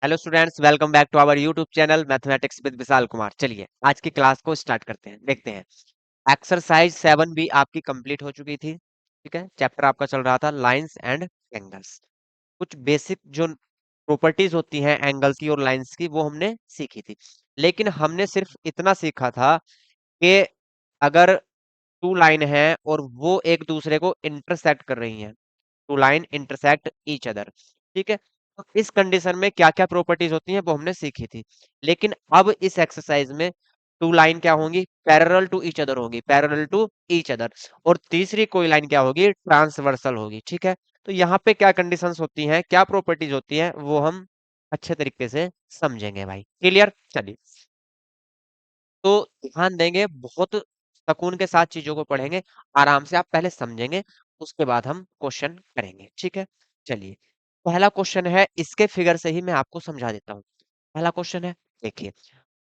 Hello students, welcome back to our YouTube channel mathematics with Vishal Kumar. चलिए आज की class को स्टार्ट करते हैं। देखते हैं एक्सरसाइज 7 भी आपकी कंप्लीट हो चुकी थी। ठीक है, चैप्टर आपका चल रहा था लाइंस एंड एंगल्स। कुछ बेसिक जो प्रॉपर्टीज होती हैं एंगल की और लाइंस की वो हमने सीखी थी, लेकिन हमने सिर्फ इतना सीखा था कि अगर टू लाइन है और वो एक दूसरे को इंटरसेक्ट कर रही हैं, two line intersect each other. ठीक है, तो इस कंडीशन में क्या क्या प्रॉपर्टीज होती हैं वो हमने सीखी थी। लेकिन अब इस एक्सरसाइज में टू लाइन क्या होंगी, पैरेलल टू ईच अदर होगी, पैरेलल टू ईच अदर। और तीसरी कोई लाइन क्या होगी, ट्रांसवर्सल होगी। ठीक है, तो यहाँ पे क्या कंडीशंस होती हैं, क्या प्रॉपर्टीज होती हैं, वो हम अच्छे तरीके से समझेंगे भाई। क्लियर? चलिए, तो ध्यान देंगे, बहुत सुकून के साथ चीजों को पढ़ेंगे, आराम से आप पहले समझेंगे, उसके बाद हम क्वेश्चन करेंगे। ठीक है, चलिए पहला क्वेश्चन है, इसके फिगर से ही मैं आपको समझा देता हूँ। पहला क्वेश्चन है, देखिए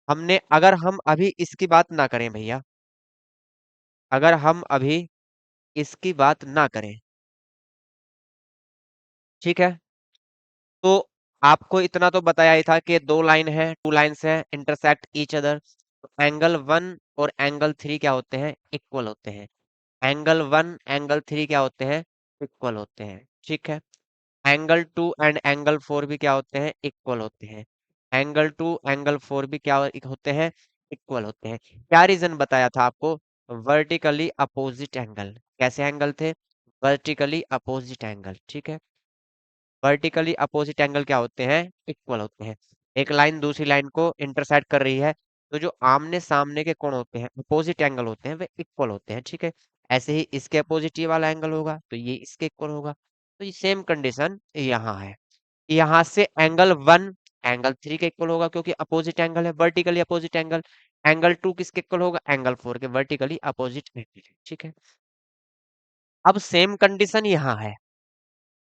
हमने, अगर हम अभी इसकी बात ना करें भैया, अगर हम अभी इसकी बात ना करें, ठीक है, तो आपको इतना तो बताया ही था कि दो लाइन है, टू लाइन्स है, इंटरसेक्ट ईच अदर। एंगल 1 और एंगल 3 क्या होते हैं, इक्वल होते हैं। एंगल 1 एंगल 3 क्या होते हैं, इक्वल होते हैं। ठीक है, एंगल 2 एंड एंगल 4 भी क्या होते हैं, इक्वल होते हैं। एंगल 2 एंगल 4 भी क्या होते हैं, इक्वल होते हैं। क्या रीजन बताया था आपको, वर्टिकली अपोजिट एंगल। कैसे एंगल थे, वर्टिकली अपोजिट एंगल। ठीक है, वर्टिकली अपोजिट एंगल क्या होते हैं, इक्वल होते हैं। एक लाइन दूसरी लाइन को इंटरसेक्ट कर रही है, तो जो आमने सामने के कोण होते हैं, अपोजिट एंगल होते हैं, वे इक्वल होते हैं। ठीक है, ऐसे ही इसके अपोजिट ये वाला एंगल होगा तो ये इसके इक्वल होगा। तो ये सेम कंडीशन यहाँ है। यहाँ से एंगल 1 एंगल 3 के इक्वल होगा, क्योंकि अपोजिट एंगल है, वर्टिकली अपोजिट एंगल। एंगल 2 किसके इक्वल होगा, एंगल 4 के, वर्टिकली अपोजिट एंगल। ठीक है, अब सेम कंडीशन यहाँ है।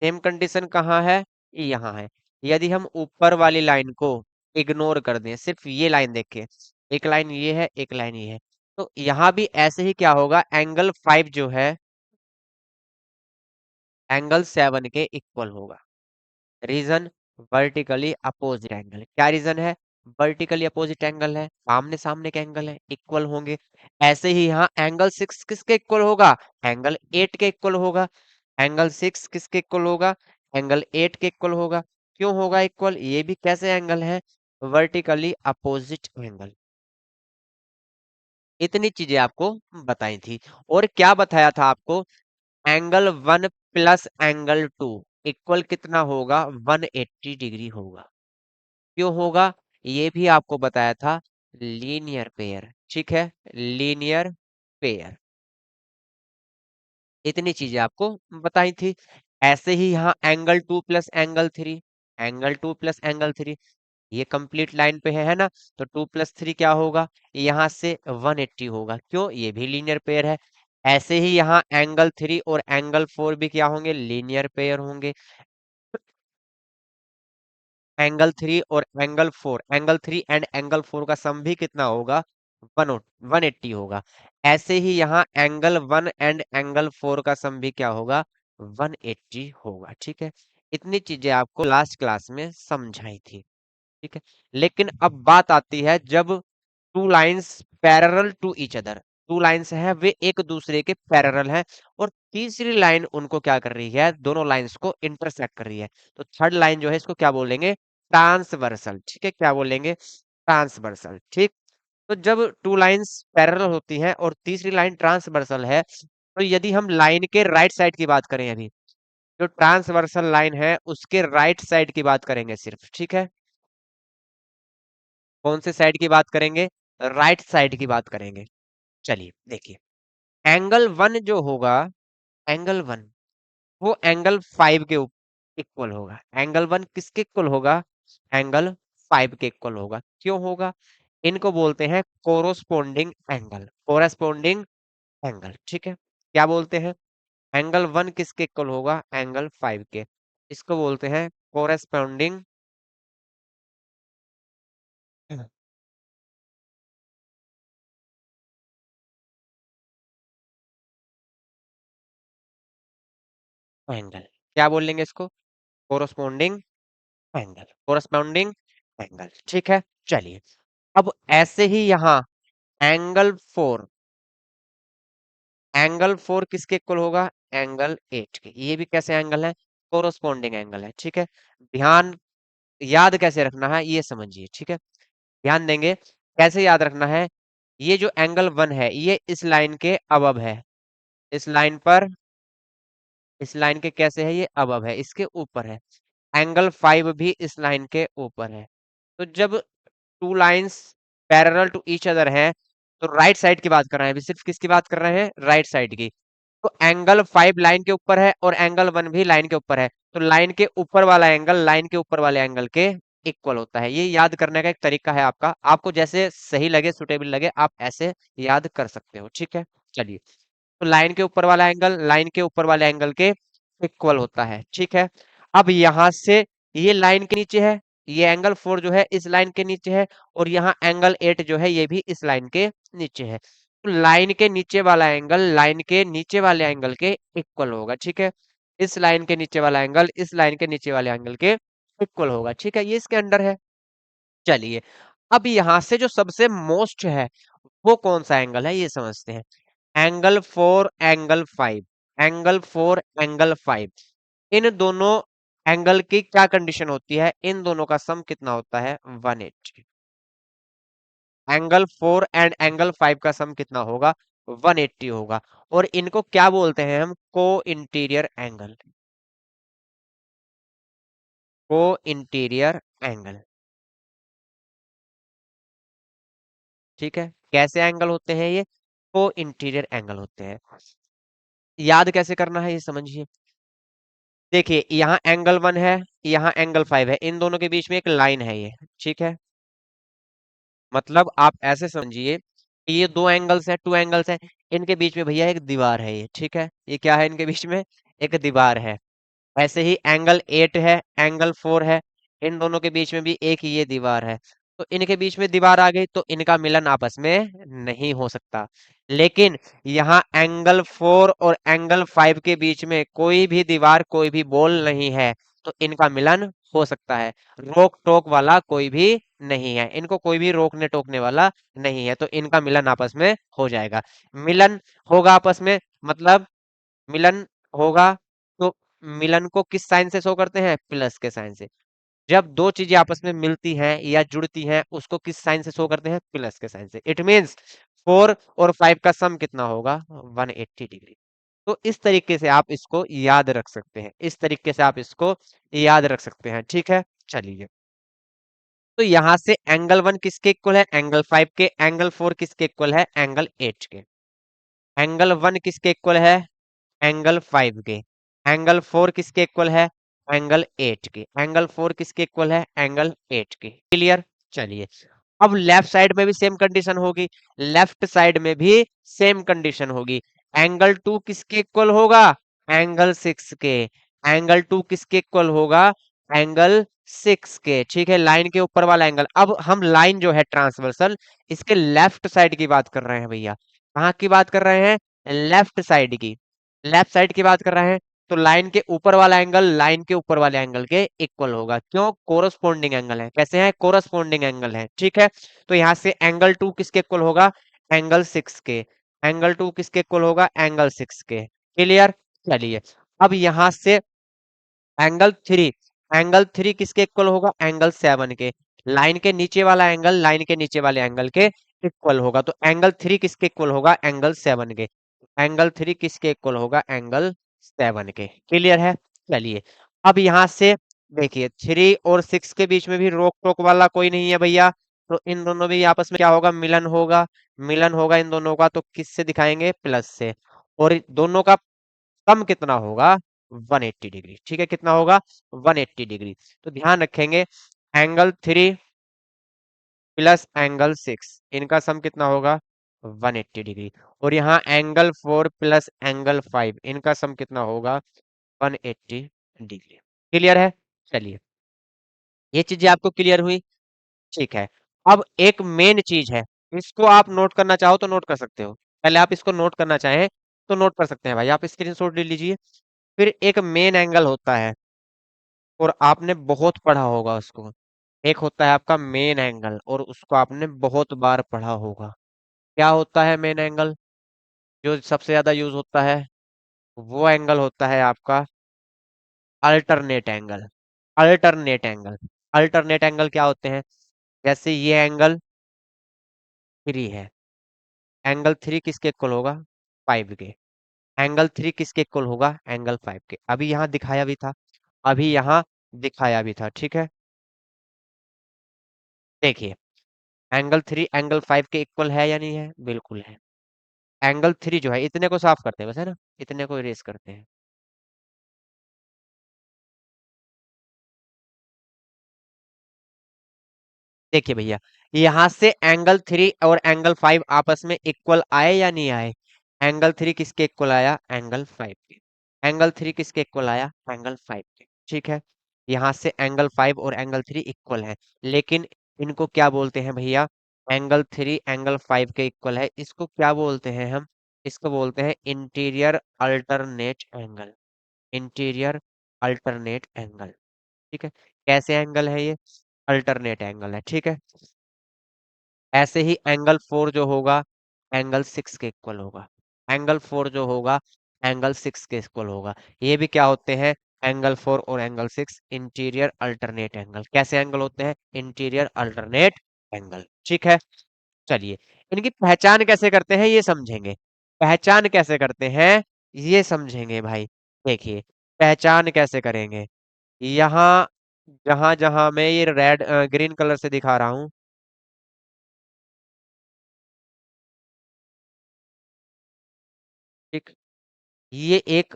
सेम कंडीशन कहाँ है, यहाँ है। यदि हम ऊपर वाली लाइन को इग्नोर कर दें, सिर्फ ये लाइन देखें, एक लाइन ये है, एक लाइन ये है, तो यहाँ भी ऐसे ही क्या होगा, एंगल 5 जो है एंगल 7 के इक्वल होगा। Reason, vertically opposite angle. क्या रीजन है, वर्टिकली अपोजिट एंगल है, आमने सामने के एंगल है, इक्वल होंगे। ऐसे ही यहाँ एंगल 6 किसके इक्वल होगा, एंगल 8 के इक्वल होगा। एंगल 6 किसके इक्वल होगा, एंगल 8 के इक्वल होगा। क्यों होगा इक्वल, ये भी कैसे एंगल है, वर्टिकली अपोजिट एंगल। इतनी चीजें आपको बताई थी। और क्या बताया था आपको, एंगल 1 प्लस एंगल 2 इक्वल कितना होगा, 180 डिग्री होगा। क्यों होगा, ये भी आपको बताया था, लीनियर पेयर। ठीक है, लीनियर पेयर। इतनी चीजें आपको बताई थी। ऐसे ही यहाँ angle 2 plus angle 3, angle 2 plus angle 3, ये कंप्लीट लाइन पे है ना, तो 2 प्लस 3 क्या होगा, यहाँ से 180 होगा। क्यों, ये भी लीनियर पेयर है। ऐसे ही यहाँ एंगल 3 और एंगल 4 भी क्या होंगे, लीनियर पेयर होंगे। एंगल 3 और एंगल 4, एंगल 3 एंड एंगल 4 का सम भी कितना होगा, 180 होगा। ऐसे ही यहाँ एंगल 1 एंड एंगल 4 का सम भी क्या होगा, 180 होगा। ठीक है, इतनी चीजें आपको लास्ट क्लास में समझाई थी। ठीक है, लेकिन अब बात आती है, जब two lines parallel to each other, two lines है वे एक दूसरे के पैरेलल हैं, और तीसरी लाइन उनको क्या कर रही है, दोनों लाइंस को इंटरसेक्ट कर रही है, तो थर्ड लाइन जो है इसको क्या बोलेंगे, ट्रांसवर्सल। ठीक है, क्या बोलेंगे, ट्रांसवर्सल। ठीक, तो जब टू लाइंस पैरेलल होती हैं और तीसरी लाइन ट्रांसवर्सल है, तो यदि हम लाइन के राइट साइड की बात करें, अभी जो ट्रांसवर्सल लाइन है उसके राइट साइड की बात करेंगे सिर्फ। ठीक है, कौन से साइड की बात करेंगे, राइट साइड की बात करेंगे। चलिए देखिए, एंगल 1 जो होगा, एंगल 1 वो एंगल 5 के इक्वल होगा। एंगल 1 किसके इक्वल होगा, एंगल 5 के इक्वल होगा। क्यों होगा, इनको बोलते हैं कोरोस्पोंडिंग एंगल, कोरेस्पोंडिंग एंगल। ठीक है, क्या बोलते हैं, एंगल 1 किसके इक्वल होगा, एंगल 5 के, इसको बोलते हैं कोरेस्पोंडिंग एंगल। क्या बोलेंगे इसको, कोरोस्पोंडिंग एंगल, कोरस्पॉन्डिंग एंगल, ठीक है। चलिए, अब ऐसे ही यहाँ एंगल 4 किसके इक्वल होगा? एंगल 8 के। ये भी कैसे एंगल है? कोरोस्पोंडिंग एंगल है, ठीक है। ध्यान याद कैसे रखना है ये समझिए, ठीक है। ध्यान देंगे कैसे याद रखना है। ये जो एंगल 1 है ये इस लाइन के अबव है, इस लाइन पर, इस लाइन के कैसे है, ये अबव है, इसके ऊपर है। एंगल 5 भी इस लाइन के ऊपर है। तो जब two lines parallel to each other हैं, तो राइट साइड की बात कर रहे हैं, अभी सिर्फ किसकी बात कर रहे हैं? राइट साइड की। तो एंगल 5 लाइन के ऊपर है और एंगल 1 भी लाइन के ऊपर है, तो लाइन के ऊपर वाला एंगल लाइन के ऊपर वाले एंगल के इक्वल होता है। ये याद करने का एक तरीका है आपका, आपको जैसे सही लगे, सुटेबल लगे, आप ऐसे याद कर सकते हो, ठीक है। चलिए, तो लाइन के ऊपर वाला एंगल लाइन के ऊपर वाले एंगल के इक्वल होता है, ठीक है। अब यहां से ये लाइन के नीचे है, ये एंगल 4 जो है इस लाइन के नीचे है, और यहाँ एंगल 8 जो है ये भी इस लाइन के नीचे है। तो लाइन के नीचे वाला एंगल लाइन के नीचे वाले एंगल के इक्वल होगा, ठीक है। इस लाइन के नीचे वाला एंगल इस लाइन के नीचे वाले एंगल के इक्वल होगा, ठीक है। ये इसके अंडर है। चलिए, अब यहां से जो सबसे मोस्ट है वो कौन सा एंगल है ये समझते हैं। एंगल 4 इन दोनों एंगल की क्या कंडीशन होती है? इन दोनों का सम कितना होता है? 180। एंगल 4 एंड एंगल 5 का सम कितना होगा? 180 होगा। और इनको क्या बोलते हैं हम? को इंटीरियर एंगल, को इंटीरियर एंगल, ठीक है। कैसे एंगल होते हैं ये? को इंटीरियर एंगल होते हैं। याद कैसे करना है ये समझिए। देखिए, यहाँ एंगल 1 है, यहाँ एंगल 5 है, इन दोनों के बीच में एक लाइन है ये, ठीक है। मतलब आप ऐसे समझिए कि ये दो एंगल्स हैं, टू एंगल्स हैं, इनके बीच में भैया एक दीवार है ये, ठीक है। ये क्या है? इनके बीच में एक दीवार है। ऐसे ही एंगल 8 है, एंगल 4 है, इन दोनों के बीच में भी एक ये दीवार है। तो इनके बीच में दीवार आ गई तो इनका मिलन आपस में नहीं हो सकता। लेकिन यहाँ एंगल 4 और एंगल 5 के बीच में कोई भी दीवार, कोई भी बॉल नहीं है, तो इनका मिलन हो सकता है। रोक टोक वाला कोई भी नहीं है, इनको कोई भी रोकने टोकने वाला नहीं है, तो इनका मिलन आपस में हो जाएगा। मिलन होगा आपस में, मतलब मिलन होगा, तो मिलन को किस साइन से शो करते हैं? प्लस के साइन से। जब दो चीजें आपस में मिलती हैं या जुड़ती हैं, उसको किस साइन से शो करते हैं? प्लस के साइन से। इट मीन्स 4 और 5 का सम कितना होगा? 180 डिग्री। तो इस तरीके से आप इसको याद रख सकते हैं, इस तरीके से आप इसको याद रख सकते हैं, ठीक है। चलिए, तो यहां से एंगल 1 किसके इक्वल है? एंगल 5 के। एंगल 4 किसके इक्वल है? एंगल 8 के। एंगल 1 किसके इक्वल है? एंगल 5 के। एंगल 4 किसके इक्वल है? एंगल 8 के। एंगल 4 किसके इक्वल है? एंगल 8 के। क्लियर? चलिए, अब लेफ्ट साइड में भी सेम कंडीशन होगी, लेफ्ट साइड में भी सेम कंडीशन होगी। एंगल 2 किसके इक्वल होगा? एंगल 6 के। एंगल 2 किसके इक्वल होगा? एंगल 6 के, ठीक है। लाइन के ऊपर वाला एंगल। अब हम लाइन जो है ट्रांसवर्सल, इसके लेफ्ट साइड की बात कर रहे हैं भैया। कहाँ की बात कर रहे हैं? लेफ्ट साइड की। लेफ्ट साइड की बात कर रहे हैं, तो लाइन के ऊपर वाला एंगल लाइन के ऊपर वाले एंगल के इक्वल होगा। क्यों? कोरस्पोंडिंग एंगल है। कैसे है? कोरस्पोंडिंग एंगल है, ठीक है। तो यहां से एंगल 2 किसके इक्वल होगा? एंगल 6 के। एंगल 2 किसके इक्वल होगा? एंगल 6 के। क्लियर? चलिए, अब यहां से एंगल 3, एंगल 3 किसके इक्वल होगा? एंगल 7 के। लाइन के नीचे वाला एंगल लाइन के नीचे वाले एंगल के इक्वल होगा, तो एंगल 3 किसके इक्वल होगा? एंगल 7 के। एंगल 3 किसके इक्वल होगा? एंगल 7 के। क्लियर है? चलिए, अब यहां से देखिए 3 और 6 के बीच में भी रोक टोक वाला कोई नहीं है भैया, तो इन दोनों में आपस में क्या होगा? मिलन होगा। मिलन होगा इन दोनों का, तो किससे दिखाएंगे? प्लस से। और दोनों का सम कितना होगा? 180 डिग्री, ठीक है। कितना होगा? 180 डिग्री। तो ध्यान रखेंगे, एंगल 3 प्लस एंगल 6, इनका सम कितना होगा? 180 डिग्री। और यहाँ एंगल 4 प्लस एंगल 5, इनका सम कितना होगा? 180 डिग्री। क्लियर है? चलिए, ये चीजें आपको क्लियर हुई, ठीक है। अब एक मेन चीज है, इसको आप नोट करना चाहो तो नोट कर सकते हो। पहले आप इसको नोट करना चाहें तो नोट कर सकते हैं भाई, आप स्क्रीनशॉट ले लीजिए। फिर एक मेन एंगल होता है, और आपने बहुत पढ़ा होगा उसको। एक होता है आपका मेन एंगल, और उसको आपने बहुत बार पढ़ा होगा। क्या होता है मेन एंगल? जो सबसे ज्यादा यूज होता है, वो एंगल होता है आपका alternate angle. Alternate angle. Alternate angle क्या होते हैं? जैसे ये एंगल 3 है, एंगल 3 किसके इक्वल होगा? 5 के। एंगल 3 किसके इक्वल होगा? एंगल 5 के। अभी यहाँ दिखाया भी था, अभी यहाँ दिखाया भी था, ठीक है। देखिए, एंगल 3 एंगल 5 के इक्वल है या नहीं है? बिल्कुल है। एंगल 3 जो है, इतने को साफ करते हैं बस, है ना, इतने को इरेज करते हैं। देखिए भैया, यहाँ से एंगल 3 और एंगल 5 आपस में इक्वल आए या नहीं आए? एंगल 3 किसके इक्वल आया? एंगल 5 के। एंगल 3 किसके इक्वल आया? एंगल 5 के, ठीक है। यहाँ से एंगल 5 और एंगल 3 इक्वल है, लेकिन इनको क्या बोलते हैं भैया? एंगल 3 एंगल 5 के इक्वल है, इसको क्या बोलते हैं हम? इसको बोलते हैं interior alternate angle. Interior alternate angle, ठीक है। कैसे एंगल है ये? अल्टरनेट एंगल है, ठीक है। ऐसे ही एंगल 4 जो होगा, एंगल 6 के इक्वल होगा। एंगल 4 जो होगा, एंगल 6 के इक्वल होगा। ये भी क्या होते हैं? एंगल 4 और एंगल 6 इंटीरियर अल्टरनेट एंगल। कैसे एंगल होते हैं? इंटीरियर अल्टरनेट एंगल, ठीक है। चलिए, इनकी पहचान कैसे करते हैं ये समझेंगे। पहचान कैसे करते हैं ये समझेंगे भाई। देखिए, पहचान कैसे करेंगे। यहाँ, जहां जहां मैं ये रेड ग्रीन कलर से दिखा रहा हूँ, ठीक, ये एक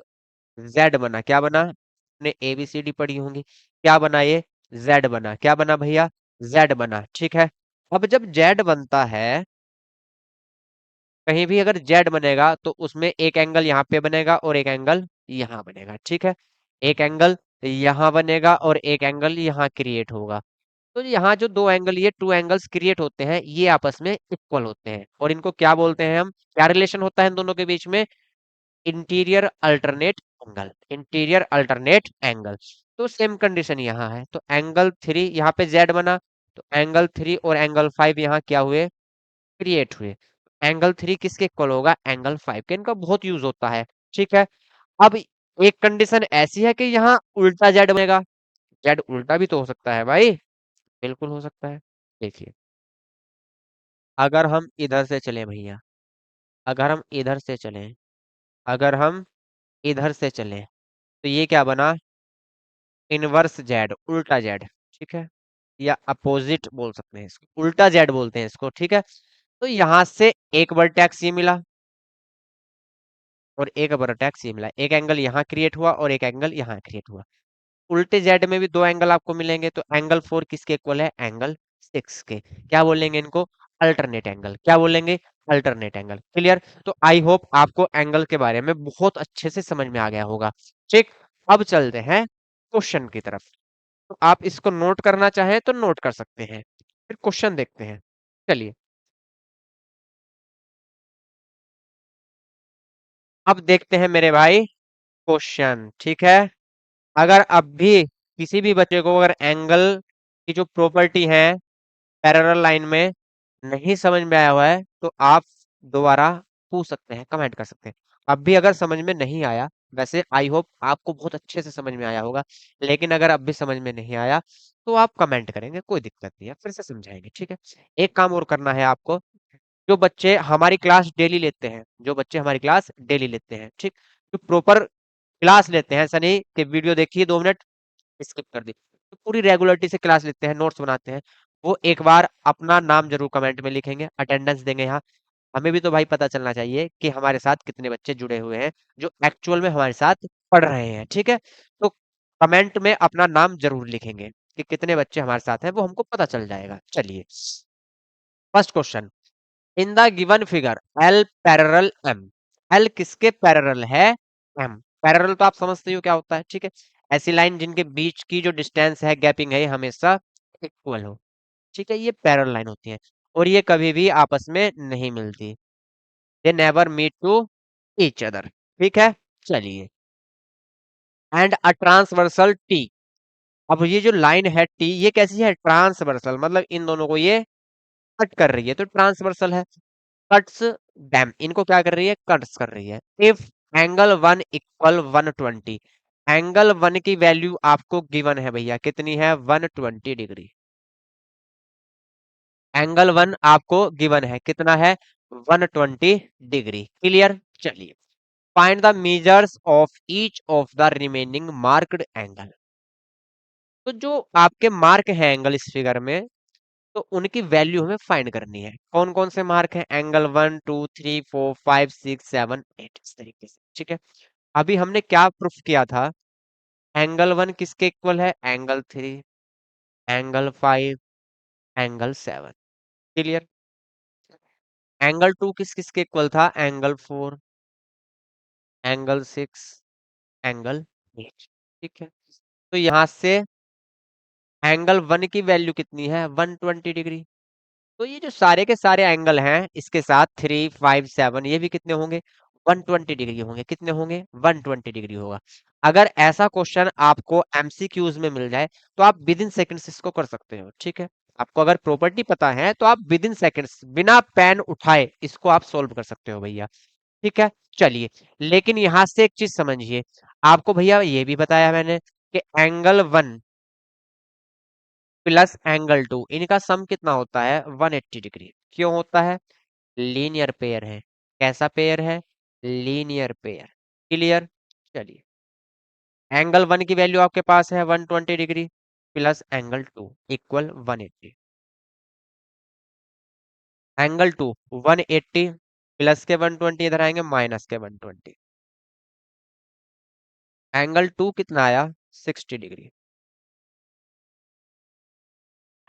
जेड बना। क्या बना? आपने ABCD पढ़ी होंगी। क्या बना ये? जेड बना। क्या बना भैया? जेड बना, ठीक है। अब जब जेड बनता है, कहीं भी अगर जेड बनेगा तो उसमें एक एंगल यहाँ पे बनेगा और एक एंगल यहाँ बनेगा, ठीक है। एक एंगल यहाँ बनेगा और एक एंगल यहाँ क्रिएट होगा। तो यहाँ जो दो एंगल, ये टू एंगल्स क्रिएट होते हैं, ये आपस में इक्वल होते हैं, और इनको क्या बोलते हैं हम? क्या रिलेशन होता है इन दोनों के बीच में? Interior alternate angle. Interior alternate angle. तो सेम कंडीशन यहाँ है, तो एंगल 3 यहाँ पे जेड बना, तो एंगल 3 और एंगल 5 यहाँ क्या हुए? क्रिएट हुए। एंगल 3 किसके इक्वल होगा? एंगल 5 के। इनका बहुत यूज होता है, ठीक है। अब एक कंडीशन ऐसी है कि यहाँ उल्टा जेड बनेगा। जेड उल्टा भी तो हो सकता है भाई, बिल्कुल हो सकता है। देखिए, अगर हम इधर से चले भैया, अगर हम इधर से चलें, अगर हम इधर से चलें, तो ये क्या बना? इनवर्स जेड, उल्टा जेड, ठीक है। या अपोजिट बोल सकते हैं इसको, उल्टा जेड बोलते हैं इसको, ठीक है। तो यहाँ से एक वर्टेक्स ये मिला और एक वर्टेक्स ये मिला। एक एंगल यहाँ क्रिएट हुआ और एक एंगल यहाँ क्रिएट हुआ। उल्टे जेड में भी दो एंगल आपको मिलेंगे, तो एंगल 4 किसके इक्वल है? एंगल 6 के। क्या बोलेंगे इनको? Alternate angle. क्या बोलेंगे? Alternate angle. क्लियर? तो आई होप आपको एंगल के बारे में बहुत अच्छे से समझ में आ गया होगा, ठीक। अब चलते हैं क्वेश्चन की तरफ। तो आप इसको नोट करना चाहें तो नोट कर सकते हैं, फिर क्वेश्चन देखते हैं। चलिए, अब देखते हैं मेरे भाई क्वेश्चन, ठीक है। अगर अब भी किसी भी बच्चे को अगर एंगल की जो प्रॉपर्टी है पैरेलल लाइन में नहीं समझ में आया हुआ है, तो आप दोबारा पूछ सकते हैं, कमेंट कर सकते हैं। अब भी अगर समझ में नहीं आया, वैसे आई होप आपको बहुत अच्छे से समझ में आया होगा, लेकिन अगर अब भी समझ में नहीं आया तो आप कमेंट करेंगे, कोई दिक्कत नहीं है, फिर से समझाएंगे, ठीक है। एक काम और करना है आपको। जो बच्चे हमारी क्लास डेली लेते हैं, जो बच्चे हमारी क्लास डेली लेते हैं, ठीक, जो प्रॉपर क्लास लेते हैं, ऐसा नहीं कि वीडियो देखिए 2 मिनट स्किप कर दी, तो पूरी रेगुलरिटी से क्लास लेते हैं, नोट्स बनाते हैं, वो एक बार अपना नाम जरूर कमेंट में लिखेंगे, अटेंडेंस देंगे यहाँ। हमें भी तो भाई पता चलना चाहिए कि हमारे साथ कितने बच्चे जुड़े हुए हैं, जो एक्चुअल में हमारे साथ पढ़ रहे हैं, ठीक है। तो कमेंट में अपना नाम जरूर लिखेंगे कि कितने बच्चे हमारे साथ हैं, वो हमको पता चल जाएगा। चलिए, first question. In the given figure L parallel M. L किसके पैरेलल है? एम। पैरेलल तो आप समझते हो क्या होता है, ठीक है। ऐसी लाइन जिनके बीच की जो डिस्टेंस है, गैपिंग है, ये हमेशा इक्वल हो, ठीक है, ये पैरेलल लाइन होती है। और ये कभी भी आपस में नहीं मिलती, they never meet to each other, ठीक है। चलिए, एंड अ ट्रांसवर्सल टी। अब ये जो लाइन है टी, ये कैसी है? ट्रांसवर्सल, मतलब इन दोनों को ये कट कर रही है, तो ट्रांसवर्सल है। कट्स डैम, इनको क्या कर रही है? कट्स कर रही है। If angle one equal 120, angle one की वैल्यू आपको गिवन है भैया, कितनी है? 120 डिग्री। एंगल वन आपको गिवन है, कितना है? 120 डिग्री। क्लियर? चलिए, find the measures of each of the remaining marked angle. तो जो आपके मार्क है एंगल इस फिगर में, तो उनकी वैल्यू हमें फाइंड करनी है। कौन कौन से मार्क हैं? एंगल 1 2 3 4 5 6 7 8, इस तरीके से। ठीक है, अभी हमने क्या प्रूफ किया था? एंगल वन किसके इक्वल है? Angle three, angle five, angle seven. Clear? Angle two किस किसके इक्वल था? Angle four, angle six, angle eight. ठीक है, तो यहां से एंगल वन की वैल्यू कितनी है? 120 डिग्री। तो ये जो सारे के सारे एंगल हैं इसके साथ 3 5 7, ये भी कितने होंगे? 120 डिग्री होंगे। कितने होंगे? 120 डिग्री होगा। अगर ऐसा क्वेश्चन आपको एमसीक्यूज में मिल जाए तो आप विद इन सेकेंड्स इसको कर सकते हो। ठीक है, आपको अगर प्रॉपर्टी पता है तो आप विद इन सेकेंड्स बिना पेन उठाए इसको आप सोल्व कर सकते हो भैया। ठीक है, चलिए, लेकिन यहां से एक चीज समझिए, आपको भैया ये भी बताया मैंने कि angle one plus angle two, इनका सम कितना होता है? 180 डिग्री। क्यों होता है? लीनियर पेयर है। कैसा पेयर है? Linear pair. क्लियर? चलिए, एंगल वन की वैल्यू आपके पास है 120 degree, plus angle two equal 180। Angle two 180, plus के 120 इधर आएंगे, माइनस के 120। एंगल टू कितना आया? 60 डिग्री।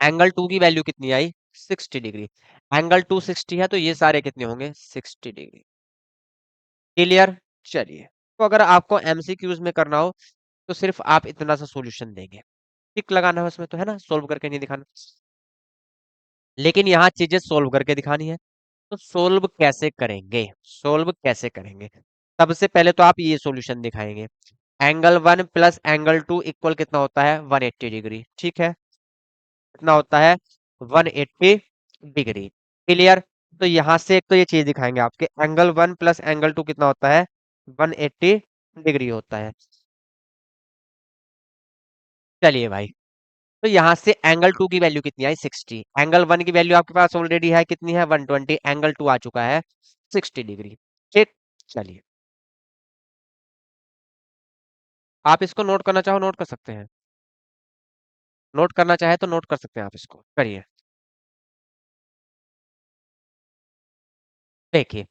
एंगल टू की वैल्यू कितनी आई? 60 डिग्री। एंगल टू 60 है, तो ये सारे कितने होंगे? 60 डिग्री। क्लियर? चलिए, तो अगर आपको एमसीक्यूज में करना हो तो सिर्फ आप इतना सा सॉल्यूशन देंगे, टिक लगाना है उसमें, तो है ना, सोल्व करके नहीं दिखाना। लेकिन यहाँ चीजें सोल्व करके दिखानी है। तो सोल्व कैसे करेंगे? सोल्व कैसे करेंगे? सबसे पहले तो आप ये सॉल्यूशन दिखाएंगे। Angle one plus angle two equal कितना होता है? 180 डिग्री। ठीक है, कितना होता है? 180 डिग्री। क्लियर? तो यहां से एक तो ये चीज दिखाएंगे आपके, angle one plus angle two कितना होता है? 180 डिग्री होता है। चलिए भाई, तो यहाँ से एंगल टू की वैल्यू कितनी आई? 60। एंगल वन की वैल्यू आपके पास ऑलरेडी है, कितनी है? 120। एंगल टू आ चुका है 60 डिग्री। ठीक, चलिए, आप इसको नोट करना चाहो नोट कर सकते हैं, नोट करना चाहे तो नोट कर सकते हैं, आप इसको करिए। देखिए,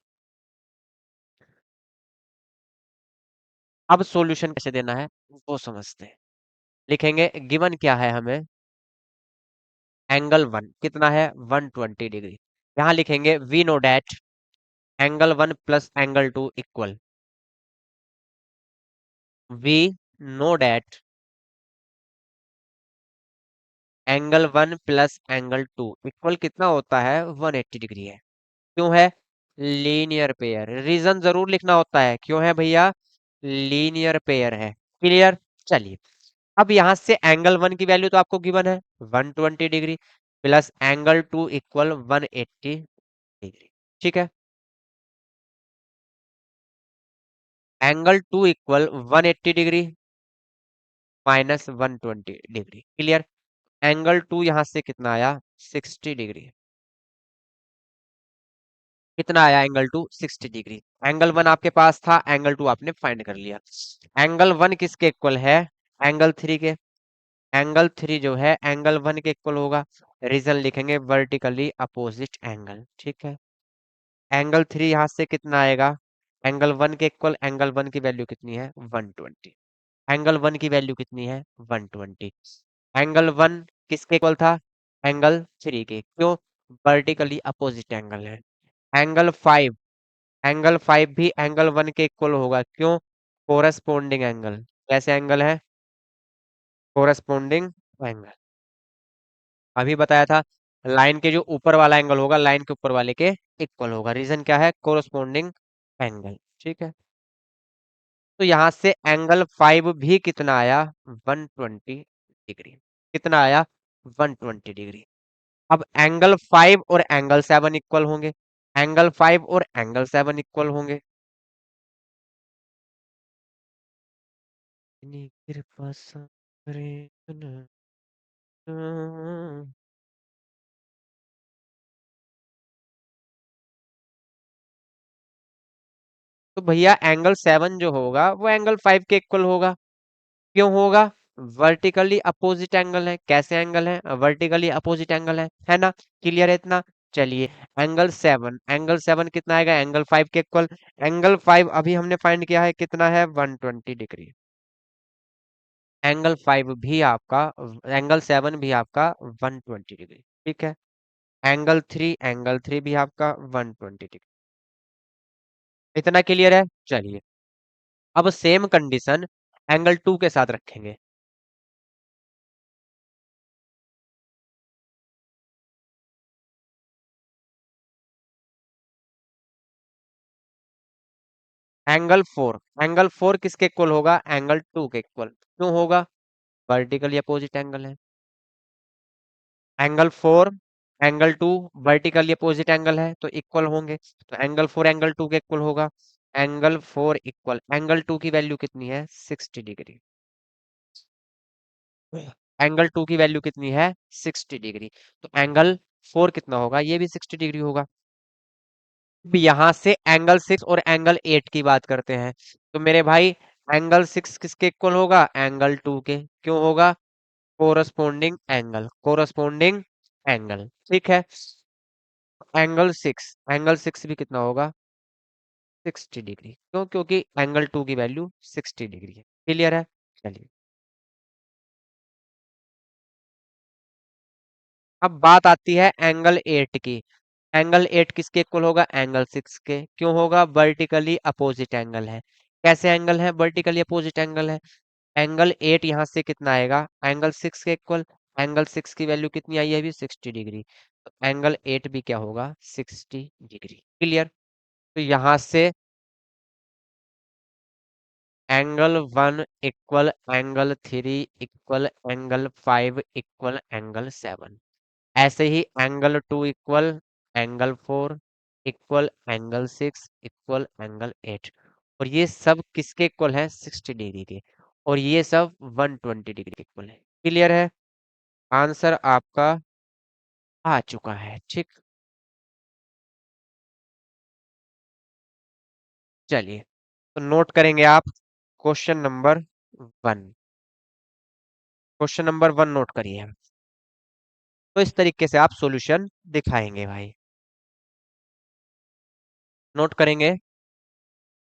अब सॉल्यूशन कैसे देना है वो समझते हैं। लिखेंगे, गिवन क्या है हमें? एंगल वन कितना है? 120 डिग्री। यहाँ लिखेंगे we know that angle one plus angle two equal, we know that angle one plus angle two equal कितना होता है? 180 डिग्री है। क्यों है? Linear pair. रीजन जरूर लिखना होता है, क्यों है भैया? लीनियर पेयर है। क्लियर? चलिए, अब यहां से एंगल वन की वैल्यू तो आपको गिवन है 120 degree, plus angle two equal 180 degree. ठीक है, angle two equal 180 degree minus 120 degree. Clear? Angle two यहां से कितना आया? 60 डिग्री। कितना आया angle two? 60 degree. Angle one आपके पास था, एंगल टू आपने फाइंड कर लिया। एंगल वन किसके इक्वल है? एंगल थ्री के। एंगल थ्री जो है एंगल वन के इक्वल होगा। रीजन लिखेंगे वर्टिकली अपोजिट एंगल। ठीक है, एंगल थ्री यहां से कितना आएगा? एंगल वन के इक्वल। एंगल वन की वैल्यू कितनी है? 120। एंगल वन की वैल्यू कितनी है? 120। एंगल वन किसके इक्वल था? एंगल थ्री के। क्यों? वर्टिकली अपोजिट एंगल है। एंगल फाइव, एंगल फाइव भी एंगल वन के इक्वल होगा। क्यों? Corresponding angle. कैसे एंगल है? Corresponding angle. अभी बताया था, लाइन के जो ऊपर वाला एंगल होगा लाइन के ऊपर वाले के इक्वल होगा। रीजन क्या है? Corresponding angle. ठीक है, तो यहां से एंगल फाइव भी कितना आया? 120। डिग्री। कितना आया? 120 डिग्री। अब एंगल 5 और एंगल 7 इक्वल होंगे, एंगल 5 और एंगल 7 इक्वल होंगे। इतनी कृपा सा करे न- तो भैया एंगल 7 जो होगा वो एंगल 5 के इक्वल होगा। क्यों होगा? वर्टिकली अपोजिट एंगल है। कैसे एंगल है? वर्टिकली अपोजिट एंगल है ना? क्लियर है इतना? चलिए, एंगल 7 कितना आएगा? एंगल 5 के इक्वल। एंगल 5 अभी हमने फाइंड किया है, कितना है? 120 डिग्री। एंगल 7 भी आपका 120 डिग्री, ठीक है। एंगल 3 भी आपका 120 डिग्री। इतना क्लियर है? चलिए, अब सेम कंडीशन एंगल 2 के साथ रखेंगे। एंगल 4 किसके इक्वल होगा? एंगल 2 के इक्वल। क्यों होगा? वर्टिकली अपोजिट एंगल है। Angle 4 angle 2 vertically opposite angle है, तो इक्वल होंगे। तो एंगल 4 एंगल 2 के इक्वल होगा। एंगल 2 की वैल्यू कितनी है? 60 डिग्री। एंगल 2 की वैल्यू कितनी है? 60 डिग्री। तो एंगल 4 कितना होगा? ये भी 60 डिग्री होगा। अब यहां से एंगल 6 और एंगल 8 की बात करते हैं। तो मेरे भाई, एंगल 6 किसके इक्वल होगा? एंगल 2 के। क्यों होगा? कोरस्पोंडिंग एंगल, ठीक है। एंगल 6 भी कितना होगा? 60 डिग्री। क्यों? क्योंकि एंगल 2 की वैल्यू 60 डिग्री है। क्लियर है? चलिए, अब बात आती है एंगल 8 की। एंगल 8 किसके इक्वल होगा? एंगल 6 के। क्यों होगा? वर्टिकली अपोजिट एंगल है। कैसे एंगल है? वर्टिकली अपोजिट एंगल है। एंगल 8 यहां से कितना आएगा? एंगल 6 के इक्वल। एंगल 6 की वैल्यू कितनी आई है अभी? 60 डिग्री। तो एंगल 8 भी क्या होगा? 60 डिग्री। क्लियर? तो यहां से angle 1 equal angle 3 equal angle 5 equal angle 7। ऐसे ही angle 2 equal angle 4 equal angle 6 equal angle 8। और ये सब किसके इक्वल है? 60 डिग्री के। और ये सब 120 डिग्री के इक्वल है। क्लियर है? आंसर आपका आ चुका है, ठीक। चलिए, तो नोट करेंगे आप question number 1। Question number 1 note करिए। तो इस तरीके से आप सॉल्यूशन दिखाएंगे भाई। नोट करेंगे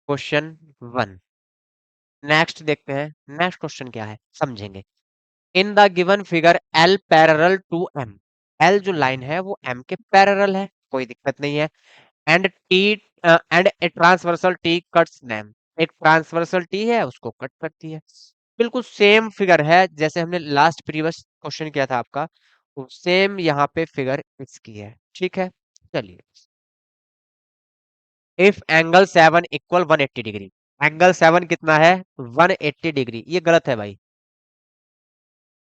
क्वेश्चन 1। नेक्स्ट देखते हैं, नेक्स्ट क्वेश्चन क्या है, समझेंगे। In the given figure L parallel to M. L जो लाइन है वो एम के पैरेलल है, कोई दिक्कत नहीं है। And T and a transversal T cuts them. एक ट्रांसवर्सल टी है, उसको कट करती है। बिल्कुल सेम फिगर है जैसे हमने लास्ट प्रीवियस क्वेश्चन किया था आपका। सेम यहाँ पे फिगर इसकी है, ठीक है। चलिए, if angle 7 equal 180 degree. Angle 7 कितना है? 180 डिग्री। ये गलत है भाई।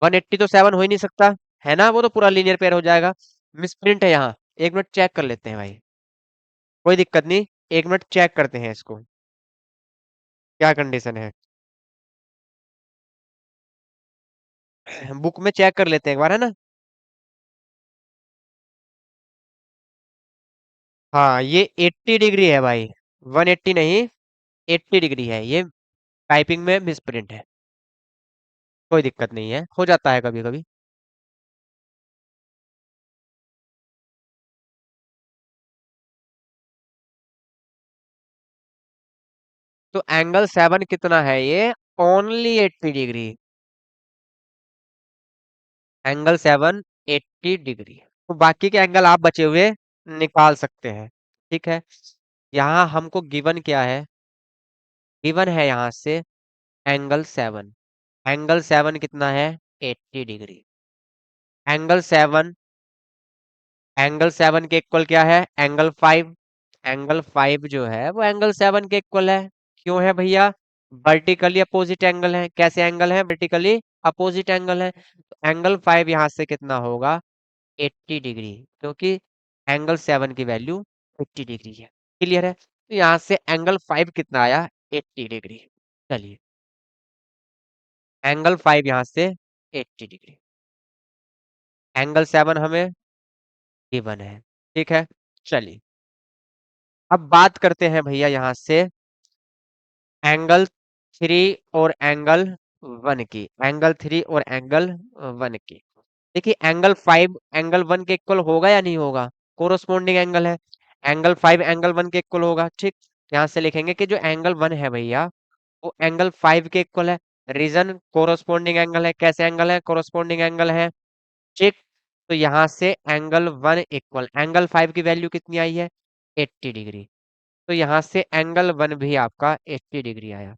180 तो 7 हो ही नहीं सकता, है ना? वो तो पूरा लीनियर पेयर हो जाएगा। मिसप्रिंट है यहाँ। एक मिनट चेक कर लेते हैं भाई। कोई दिक्कत नहीं, एक मिनट चेक करते हैं इसको, क्या कंडीशन है। बुक में चेक कर लेते हैं एक बार, है ना? हाँ, ये 80 डिग्री है भाई। 180 नहीं, 80 डिग्री है ये। टाइपिंग में मिसप्रिंट है। कोई दिक्कत नहीं है, हो जाता है कभी कभी। तो एंगल 7 कितना है ये? Only 80 degree. Angle 7 80 degree. तो बाकी के एंगल आप बचे हुए निकाल सकते हैं, ठीक है। यहाँ हमको गिवन क्या है? गिवन है यहाँ से एंगल 7। एंगल 7 कितना है? 80 डिग्री। एंगल 7 एंगल 7 के इक्वल क्या है? एंगल 5। एंगल 5 जो है वो एंगल 7 के इक्वल है। क्यों है भैया? वर्टिकली अपोजिट एंगल है। कैसे एंगल है? वर्टिकली अपोजिट एंगल है, तो एंगल 5 यहाँ से कितना होगा, 80 डिग्री, क्योंकि एंगल 7 की वैल्यू 80 डिग्री है। क्लियर है, तो यहाँ से एंगल 5 कितना आया, 80 डिग्री। चलिए, एंगल 5 यहाँ से 80 डिग्री, एंगल 7 हमें गिवन है। ठीक है, चलिए अब बात करते हैं भैया यहाँ से एंगल 3 और एंगल 1 की, एंगल 3 और एंगल 1 की। देखिए एंगल 5 एंगल 1 के इक्वल होगा या नहीं होगा, कोरोस्पोंडिंग एंगल है, एंगल 5 एंगल 1 के इक्वल होगा। ठीक, यहाँ से लिखेंगे कि जो एंगल 1 है भैया वो एंगल 5 के इक्वल है। रीजन कोरोस्पोंडिंग एंगल है, कैसे एंगल है, कोरोस्पोंडिंग एंगल है। ठीक, तो यहाँ से एंगल 1 इक्वल एंगल 5 की वैल्यू कितनी आई है, 80 डिग्री, तो यहाँ से एंगल 1 भी आपका 80 डिग्री आया।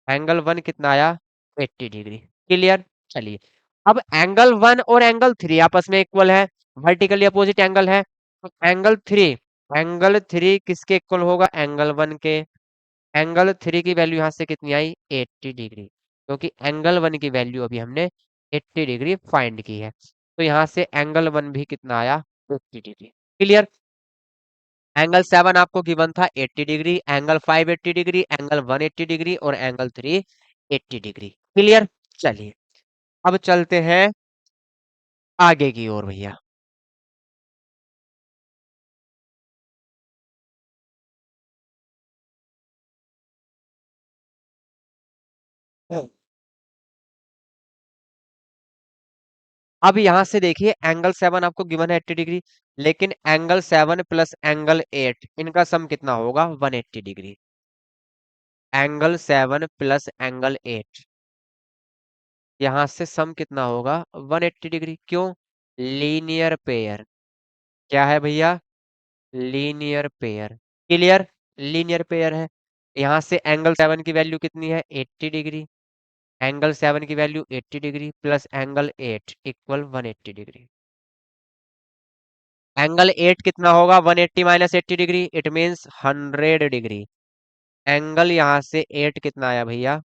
एंगल 1 कितना आया, 80 डिग्री। क्लियर, चलिए अब एंगल 1 और एंगल 3 आपस में इक्वल है, वर्टिकली अपोजिट एंगल है, तो एंगल 3 किसके इक्वल होगा, एंगल 1 के। एंगल 3 की वैल्यू यहाँ से कितनी आई, 80 डिग्री, क्योंकि एंगल 1 की वैल्यू अभी हमने 80 डिग्री फाइंड की है, तो यहाँ से एंगल 1 भी कितना आया, 80 डिग्री। क्लियर, एंगल 7 आपको गिवन था 80 degree, angle 5 80 degree, angle 1 80 degree और एंगल 3 80 डिग्री। क्लियर, चलिए अब चलते हैं आगे की ओर भैया। अब यहां से देखिए एंगल 7 आपको गिवन है 80 डिग्री, लेकिन एंगल 7 प्लस एंगल 8 इनका सम कितना होगा, 180 डिग्री। एंगल 7 प्लस एंगल 8, यहां से सम कितना होगा, 180 डिग्री। क्यों, लीनियर पेयर। क्या है भैया, linear pair. Clear, linear pair है। यहां से एंगल 7 की वैल्यू कितनी है, 80 डिग्री, एंगल 7 की value 80 degree plus angle 8 equal 180 degree. Angle 8 कितना होगा, 180 minus 80 degree, it means 100 degree. Angle यहाँ से 8 कितना आया भैया,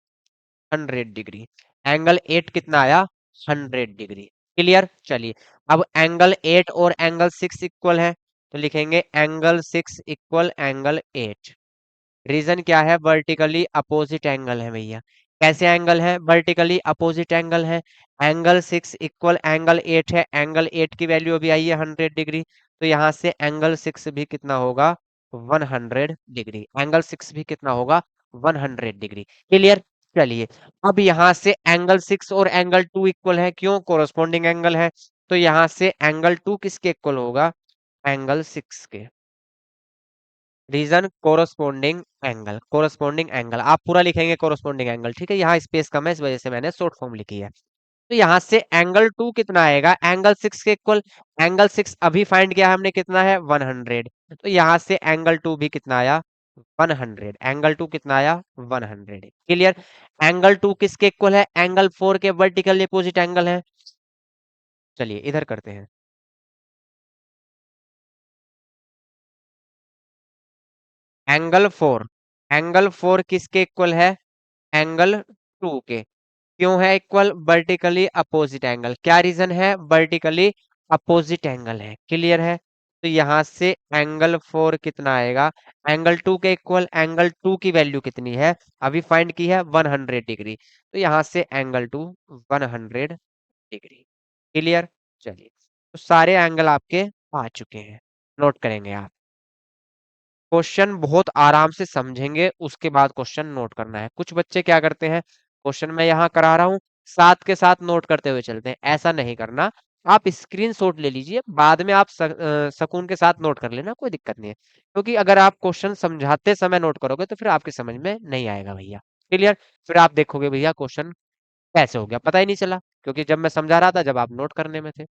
100 डिग्री। एंगल 8 कितना आया, 100 डिग्री। क्लियर, चलिए अब एंगल 8 और एंगल 6 इक्वल है, तो लिखेंगे एंगल 6 इक्वल एंगल 8। रीजन क्या है, वर्टिकली अपोजिट एंगल है भैया। कैसे एंगल है, वर्टिकली अपोजिट एंगल है। एंगल 6 इक्वल एंगल 8 है, एंगल 8 की वैल्यू अभी आई है 100 डिग्री, तो यहाँ से एंगल 6 भी कितना होगा, 100 डिग्री। एंगल 6 भी कितना होगा, 100 डिग्री। क्लियर, चलिए अब यहाँ से एंगल 6 और एंगल 2 इक्वल है, क्यों, कोरोस्पोंडिंग एंगल है, तो यहाँ से एंगल 2 किसके इक्वल होगा, एंगल 6 के। रीजन कोरोस्पोंडिंग एंगल आप पूरा लिखेंगे, कोरोस्पोंडिंग एंगल। ठीक है, यहाँ स्पेस कम है, इस वजह से मैंने शॉर्ट फॉर्म लिखी है। तो यहाँ से एंगल 2 कितना आएगा, एंगल 6 के इक्वल। एंगल 6 अभी फाइंड किया हमने, कितना है, 100, तो यहाँ से एंगल 2 भी कितना आया, 100। एंगल 2 कितना आया, 100। क्लियर, एंगल 2 किसके इक्वल है, एंगल 4 के वर्टिकल अपोजिट एंगल है। चलिए इधर करते हैं, एंगल 4 किसके इक्वल है, एंगल 2 के। क्यों है इक्वल, वर्टिकली अपोजिट एंगल। क्या रीजन है, वर्टिकली अपोजिट एंगल है। क्लियर है, तो यहां से एंगल 4 कितना आएगा, एंगल 2 के इक्वल। एंगल 2 की वैल्यू कितनी है, अभी फाइंड की है, 100 डिग्री, तो यहां से एंगल 2 100 डिग्री। क्लियर, चलिए तो सारे एंगल आपके आ चुके हैं, नोट करेंगे आप। क्वेश्चन बहुत आराम से समझेंगे, उसके बाद क्वेश्चन नोट करना है। कुछ बच्चे क्या करते हैं, क्वेश्चन मैं यहाँ करा रहा हूँ, साथ के साथ नोट करते हुए चलते हैं, ऐसा नहीं करना। आप स्क्रीनशॉट ले लीजिए, बाद में आप सुकून के साथ नोट कर लेना, कोई दिक्कत नहीं है, क्योंकि अगर आप क्वेश्चन समझाते समय नोट करोगे तो फिर आपकी समझ में नहीं आएगा भैया। क्लियर, फिर आप देखोगे भैया क्वेश्चन कैसे हो गया, पता ही नहीं चला, क्योंकि जब मैं समझा रहा था जब आप नोट करने में थे,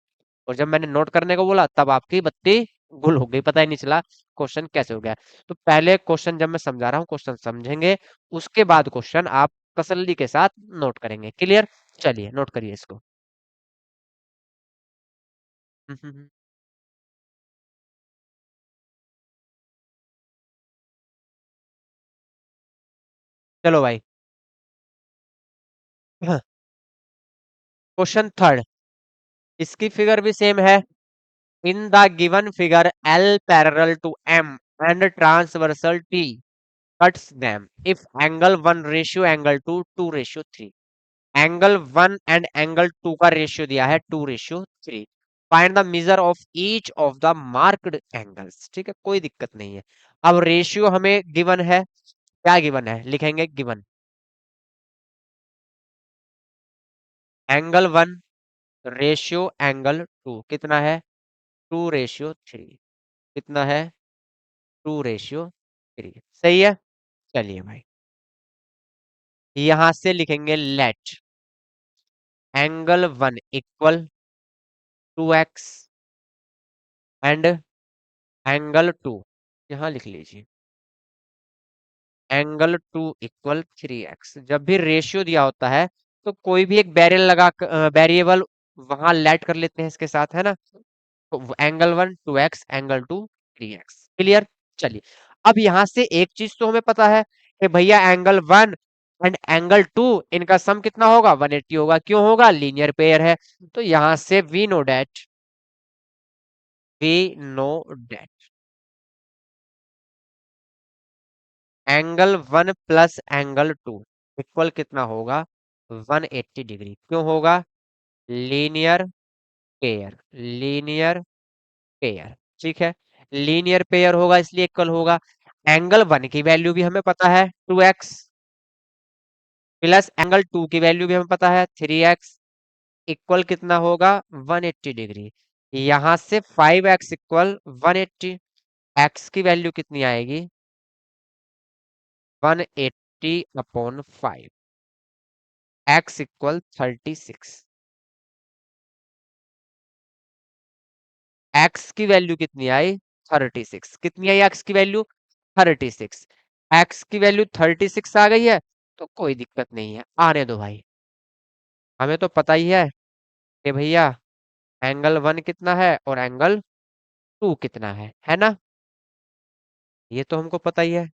और जब मैंने नोट करने को बोला तब आपकी बत्ती गुल हो गई, पता ही नहीं चला क्वेश्चन कैसे हो गया। तो पहले क्वेश्चन जब मैं समझा रहा हूँ, क्वेश्चन समझेंगे, उसके बाद क्वेश्चन आप तसल्ली के साथ नोट करेंगे। क्लियर, चलिए नोट करिए इसको। चलो भाई। क्वेश्चन थर्ड, इसकी फिगर भी सेम है। In the given figure L parallel to M and transversal T cuts them if angle one ratio angle two 2:3। Angle one and angle two का रेशियो दिया है 2:3। Find the measure of each of the marked angles. ठीक है, कोई दिक्कत नहीं है। अब रेशियो हमें गिवन है, क्या गिवन है, लिखेंगे given. Angle one ratio angle two कितना है, 2:3। कितना है, 2:3। सही है। चलिए भाई, यहां से लिखेंगे let angle one equal 2x and angle two, यहां लिख लीजिए एंगल टू इक्वल 3x। जब भी रेशियो दिया होता है तो कोई भी एक वेरिएबल वहां लेट कर लेते हैं इसके साथ, है ना। तो angle one 2x, angle two 3x। Clear. चलिए, अब यहां से एक चीज तो हमें पता है कि भैया angle one and angle two इनका सम कितना होगा, 180 होगा। क्यों होगा, लीनियर पेयर है। तो यहां से we know that angle one plus angle two equal कितना होगा, 180 डिग्री। क्यों होगा, लीनियर पेयर। लीनियर पेयर, ठीक है। लीनियर पेयर होगा इसलिए इक्वल होगा। एंगल वन की वैल्यू भी हमें पता है 2x, प्लस एंगल टू की वैल्यू भी हमें पता है 3x, इक्वल कितना होगा, 180 डिग्री। यहां से 5x इक्वल 180। x की वैल्यू कितनी आएगी, 180/5। x equal 36। x की वैल्यू कितनी आई, 36। कितनी आई x की वैल्यू, 36। x की वैल्यू 36 आ गई है, तो कोई दिक्कत नहीं है, आने दो भाई। हमें तो पता ही है कि भैया एंगल वन कितना है और एंगल टू कितना है ना। ये तो हमको पता ही है।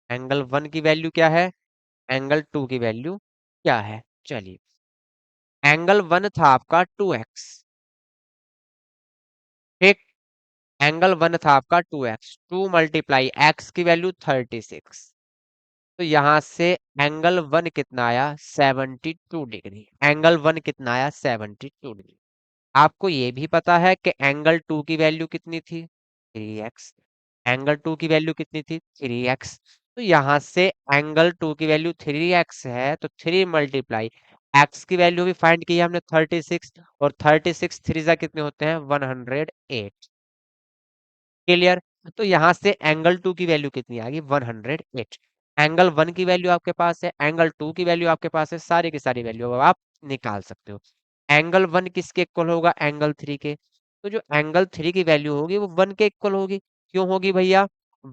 एंगल वन की वैल्यू क्या है, एंगल टू की वैल्यू क्या है। चलिए, एंगल वन था आपका 2x, ठीक। एंगल वन था आपका 2x, 2 × x की वैल्यू 36। तो यहां से एंगल वन कितना आया, 72 डिग्री। एंगल वन कितना आया, 72 डिग्री। आपको ये भी पता है कि एंगल टू की वैल्यू कितनी थी, 3x। एंगल टू की वैल्यू कितनी थी, 3x। तो यहां से एंगल टू की वैल्यू 3x है, तो 3 × x की वैल्यू भी फाइंड की है हमने 36, और 36 थ्री जा कितने होते हैं, 108। क्लियर। तो यहां से एंगल टू की वैल्यू कितनी आ गई, 108। एंगल वन की वैल्यू आपके पास है, एंगल टू की वैल्यू आपके पास है, सारी की सारी वैल्यू अब आप निकाल सकते हो। एंगल वन किसके इक्वल होगा, एंगल थ्री के। तो जो एंगल थ्री की वैल्यू होगी वो वन के इक्वल होगी। क्यों होगी भैया,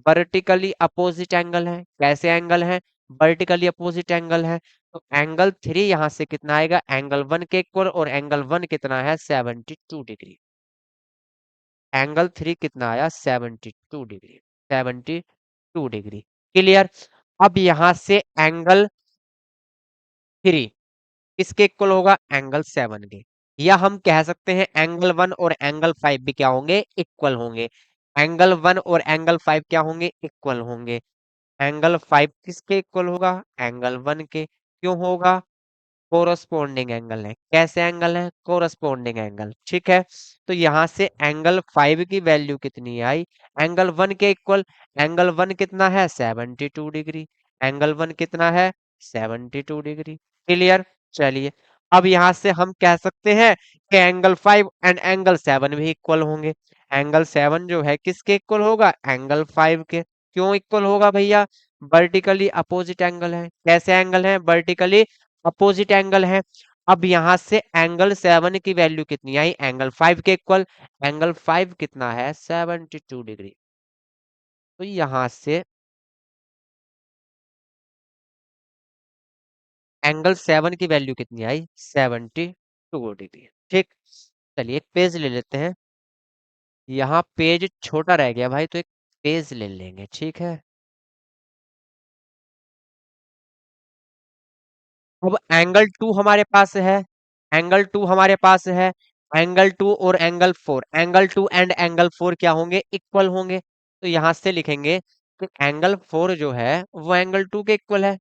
वर्टिकली अपोजिट एंगल है। कैसे एंगल है, वर्टिकली अपोजिट एंगल है। तो एंगल थ्री यहां से कितना आएगा, एंगल वन के इक्वल, और एंगल वन कितना है, 72 डिग्री। एंगल थ्री कितना आया, 72 डिग्री। 72 डिग्री। क्लियर। अब यहां से एंगल थ्री किसके इक्वल होगा, एंगल सेवन के। या हम कह सकते हैं एंगल वन और एंगल फाइव भी क्या होंगे, इक्वल होंगे। एंगल वन और एंगल फाइव क्या होंगे, इक्वल होंगे। एंगल फाइव किसके इक्वल होगा, एंगल वन के। क्यों होगा, कोरस्पोंडिंग एंगल है। कैसे एंगल है, कोरस्पोंडिंग एंगल, ठीक है। तो यहां से एंगल फाइव की वैल्यू कितनी आई, एंगल वन के इक्वल। एंगल वन कितना है, 72 डिग्री। एंगल वन कितना है, 72 डिग्री। क्लियर। चलिए, अब यहां से हम कह सकते हैं कि angle five and angle seven भी इक्वल होंगे। एंगल सेवन जो है किसके इक्वल होगा, एंगल फाइव के। क्यों इक्वल होगा भैया, वर्टिकली अपोजिट एंगल है। कैसे एंगल है, वर्टिकली अपोजिट एंगल है। अब यहां से एंगल सेवन की वैल्यू कितनी आई, एंगल फाइव के इक्वल। एंगल फाइव कितना है, 72 डिग्री। तो यहां से एंगल सेवन की वैल्यू कितनी आई, 72 डिग्री, ठीक। चलिए एक पेज ले लेते हैं। यहाँ पेज छोटा रह गया भाई, तो एक पेज ले लेंगे, ठीक है। अब एंगल टू हमारे पास है, एंगल टू हमारे पास है, एंगल टू और angle four, angle two and angle four क्या होंगे, इक्वल होंगे। तो यहां से लिखेंगे कि एंगल फोर जो है वो एंगल टू के इक्वल है।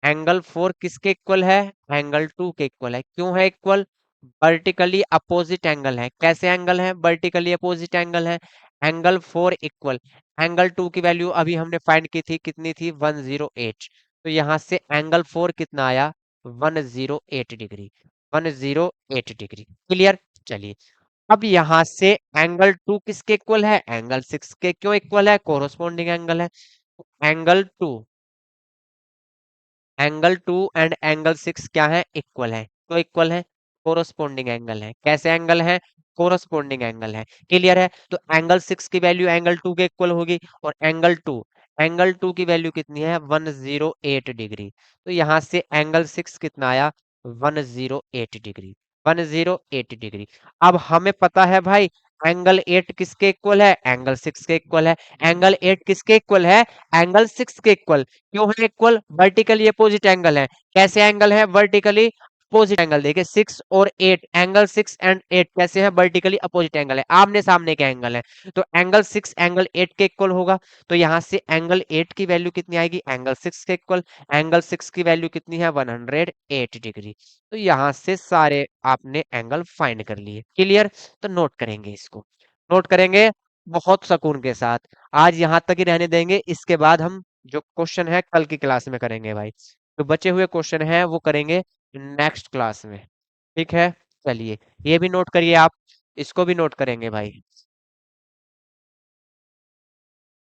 एंगल फोर किसके इक्वल है, एंगल टू के इक्वल है। क्यों है इक्वल, वर्टिकली अपोजिट एंगल है। कैसे एंगल है, वर्टिकली अपोजिट एंगल है। Angle four equal, angle two की वैल्यू अभी हमने फाइंड की थी, कितनी थी, 108। तो यहां से एंगल फोर कितना आया, 108 डिग्री, 108 डिग्री। क्लियर। चलिए, अब यहां से एंगल टू किसके इक्वल है, एंगल सिक्स के। क्यों इक्वल है, कोरोस्पोंडिंग एंगल है। Angle two, angle two and angle six क्या है, इक्वल है। तो इक्वल है, कोरोस्पोंडिंग एंगल है। कैसे एंगल है, कोरोस्पोंडिंग एंगल है। क्लियर है। तो एंगल सिक्स की वैल्यू एंगल टू के इक्वल होगी, और एंगल टू की वैल्यू कितनी है, 108 डिग्री। तो यहां से एंगल सिक्स कितना आया, 108 डिग्री, 108 डिग्री। अब हमें पता है भाई, एंगल एट किसके इक्वल है, एंगल सिक्स के इक्वल है। एंगल एट किसके इक्वल है, एंगल सिक्स के इक्वल। क्यों है इक्वल, वर्टिकली अपोजिट एंगल है। कैसे एंगल है, वर्टिकली अपोजिट एंगल। देखिए सिक्स और eight, angle six and eight कैसे है, वर्टिकली अपोजिट एंगल है, आमने सामने के एंगल है। तो एंगल सिक्स एंगल एट के इक्वल होगा। तो यहां से एंगल एट की वैल्यू कितनी आएगी, एंगल सिक्स के इक्वल। एंगल सिक्स की वैल्यू कितनी है, 108 डिग्री। तो यहां से सारे आपने एंगल फाइंड कर लिए। क्लियर। तो नोट करेंगे इसको, नोट करेंगे बहुत सुकून के साथ। आज यहाँ तक ही रहने देंगे, इसके बाद हम जो क्वेश्चन है कल की क्लास में करेंगे भाई। जो बचे हुए क्वेश्चन है वो करेंगे नेक्स्ट क्लास में। ठीक है। चलिए, ये भी नोट करिए आप, इसको भी नोट करेंगे भाई।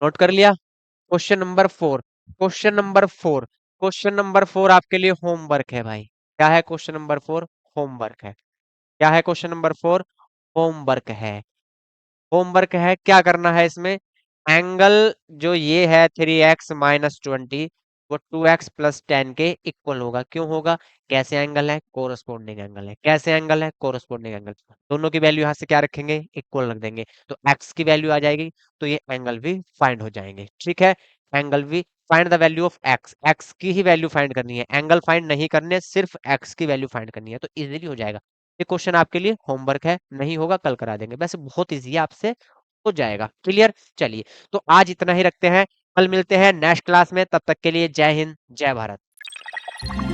नोट कर लिया। Question number four, question number four, question number four आपके लिए होमवर्क है भाई। क्या है क्वेश्चन नंबर फोर, होमवर्क है। क्या है क्वेश्चन नंबर फोर, होमवर्क है। होमवर्क है, क्या करना है इसमें, एंगल जो ये है 3x - 20, वो 2x + 10 के इक्वल होगा। क्यों होगा, कैसे एंगल है, कोरस्पोंडिंग एंगल है। कैसे एंगल है, कोरस्पोंडिंग एंगल। दोनों की वैल्यू यहाँ से क्या रखेंगे, इक्वल रख देंगे। तो x की वैल्यू आ जाएगी, तो ये एंगल भी फाइंड हो जाएंगे। ठीक है, एंगल भी find the value of x, x की ही वैल्यू फाइंड करनी है, एंगल फाइंड नहीं करने, सिर्फ x की वैल्यू फाइंड करनी है। तो इजीली हो जाएगा। ये क्वेश्चन आपके लिए होमवर्क है, नहीं होगा कल करा देंगे, वैसे बहुत इजी है, आपसे हो जाएगा। क्लियर। चलिए, तो आज इतना ही रखते हैं, कल मिलते हैं नेक्स्ट क्लास में। तब तक के लिए जय हिंद, जय भारत।